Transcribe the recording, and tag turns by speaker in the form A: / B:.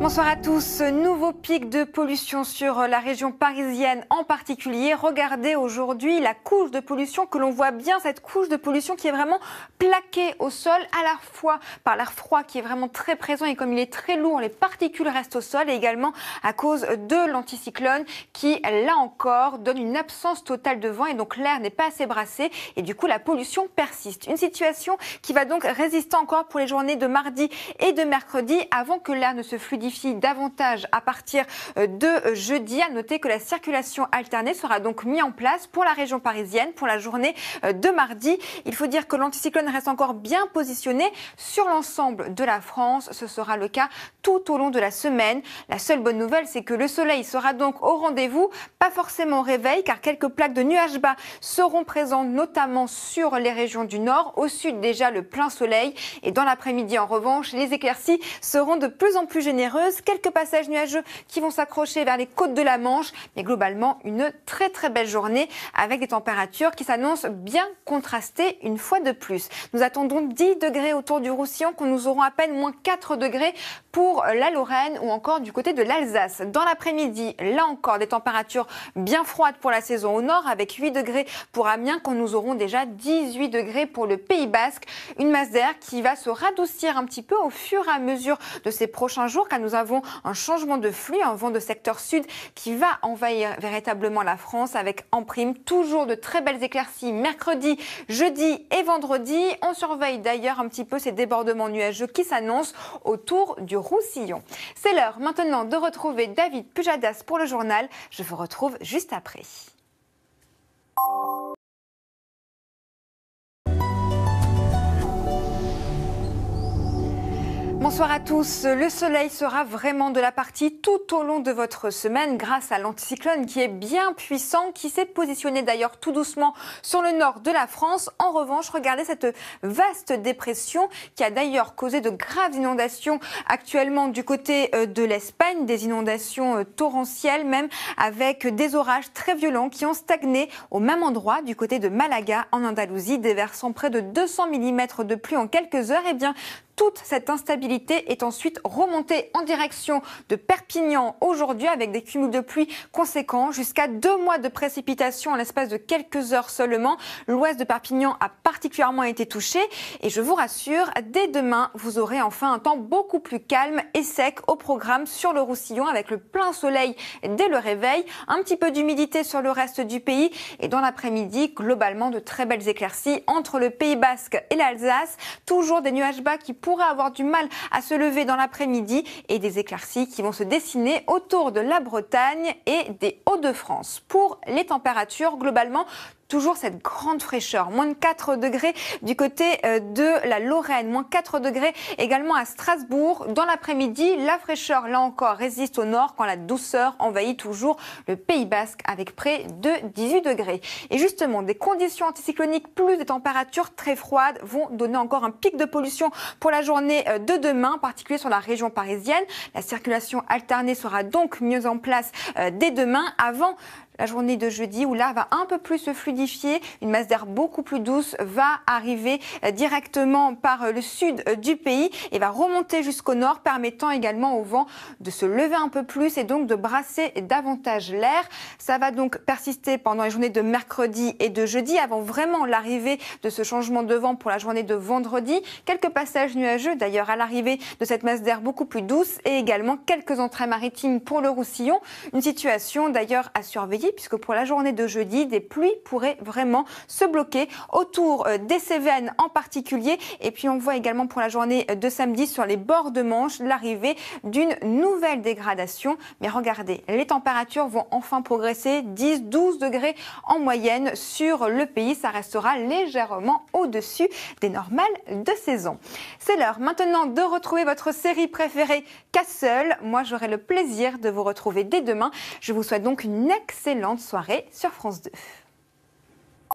A: Bonsoir à tous. Nouveau pic de pollution sur la région parisienne en particulier. Regardez aujourd'hui la couche de pollution que l'on voit bien, cette couche de pollution qui est vraiment plaquée au sol à la fois par l'air froid qui est vraiment très présent et comme il est très lourd, les particules restent au sol et également à cause de l'anticyclone qui, là encore, donne une absence totale de vent et donc l'air n'est pas assez brassé et du coup la pollution persiste. Une situation qui va donc résister encore pour les journées de mardi et de mercredi avant que l'air ne se fluidifie davantage à partir de jeudi. À noter que la circulation alternée sera donc mise en place pour la région parisienne pour la journée de mardi. Il faut dire que l'anticyclone reste encore bien positionné sur l'ensemble de la France. Ce sera le cas tout au long de la semaine. La seule bonne nouvelle, c'est que le soleil sera donc au rendez-vous, pas forcément au réveil, car quelques plaques de nuages bas seront présentes, notamment sur les régions du nord. Au sud, déjà le plein soleil. Et dans l'après-midi, en revanche, les éclaircies seront de plus en plus généreuses. Quelques passages nuageux qui vont s'accrocher vers les côtes de la Manche, mais globalement une très belle journée avec des températures qui s'annoncent bien contrastées une fois de plus. Nous attendons 10 degrés autour du Roussillon, quand nous aurons à peine moins 4 degrés pour la Lorraine ou encore du côté de l'Alsace. Dans l'après-midi, là encore, des températures bien froides pour la saison au nord avec 8 degrés pour Amiens, quand nous aurons déjà 18 degrés pour le Pays Basque. Une masse d'air qui va se radoucir un petit peu au fur et à mesure de ces prochains jours, car nous avons un changement de flux, un vent de secteur sud qui va envahir véritablement la France avec en prime toujours de très belles éclaircies mercredi, jeudi et vendredi. On surveille d'ailleurs un petit peu ces débordements nuageux qui s'annoncent autour du Roussillon. C'est l'heure maintenant de retrouver David Pujadas pour le journal. Je vous retrouve juste après. Bonsoir à tous. Le soleil sera vraiment de la partie tout au long de votre semaine grâce à l'anticyclone qui est bien puissant, qui s'est positionné d'ailleurs tout doucement sur le nord de la France. En revanche, regardez cette vaste dépression qui a d'ailleurs causé de graves inondations actuellement du côté de l'Espagne, des inondations torrentielles même avec des orages très violents qui ont stagné au même endroit du côté de Malaga en Andalousie, déversant près de 200 mm de pluie en quelques heures. Et bien, toute cette instabilité est ensuite remontée en direction de Perpignan aujourd'hui avec des cumuls de pluie conséquents, jusqu'à 2 mois de précipitations en l'espace de quelques heures seulement. L'ouest de Perpignan a particulièrement été touché et je vous rassure, dès demain, vous aurez enfin un temps beaucoup plus calme et sec au programme sur le Roussillon avec le plein soleil dès le réveil, un petit peu d'humidité sur le reste du pays et dans l'après-midi, globalement de très belles éclaircies entre le Pays Basque et l'Alsace, toujours des nuages bas qui pourrait avoir du mal à se lever dans l'après-midi et des éclaircies qui vont se dessiner autour de la Bretagne et des Hauts-de-France. Pour les températures, globalement, toujours cette grande fraîcheur, moins de 4 degrés du côté de la Lorraine, moins 4 degrés également à Strasbourg. Dans l'après-midi, la fraîcheur, là encore, résiste au nord quand la douceur envahit toujours le Pays Basque avec près de 18 degrés. Et justement, des conditions anticycloniques plus des températures très froides vont donner encore un pic de pollution pour la journée de demain, en particulier sur la région parisienne. La circulation alternée sera donc mise en place dès demain avant la journée de jeudi où l'air va un peu plus se fluidifier. Une masse d'air beaucoup plus douce va arriver directement par le sud du pays et va remonter jusqu'au nord, permettant également au vent de se lever un peu plus et donc de brasser davantage l'air. Ça va donc persister pendant les journées de mercredi et de jeudi avant vraiment l'arrivée de ce changement de vent pour la journée de vendredi. Quelques passages nuageux d'ailleurs à l'arrivée de cette masse d'air beaucoup plus douce et également quelques entrées maritimes pour le Roussillon. Une situation d'ailleurs à surveiller puisque pour la journée de jeudi, des pluies pourraient vraiment se bloquer autour des Cévennes en particulier. Et puis on voit également pour la journée de samedi sur les bords de Manche l'arrivée d'une nouvelle dégradation. Mais regardez, les températures vont enfin progresser, 10-12 degrés en moyenne sur le pays. Ça restera légèrement au-dessus des normales de saison. C'est l'heure maintenant de retrouver votre série préférée Castle. Moi, j'aurai le plaisir de vous retrouver dès demain. Je vous souhaite donc une excellente soirée sur France 2.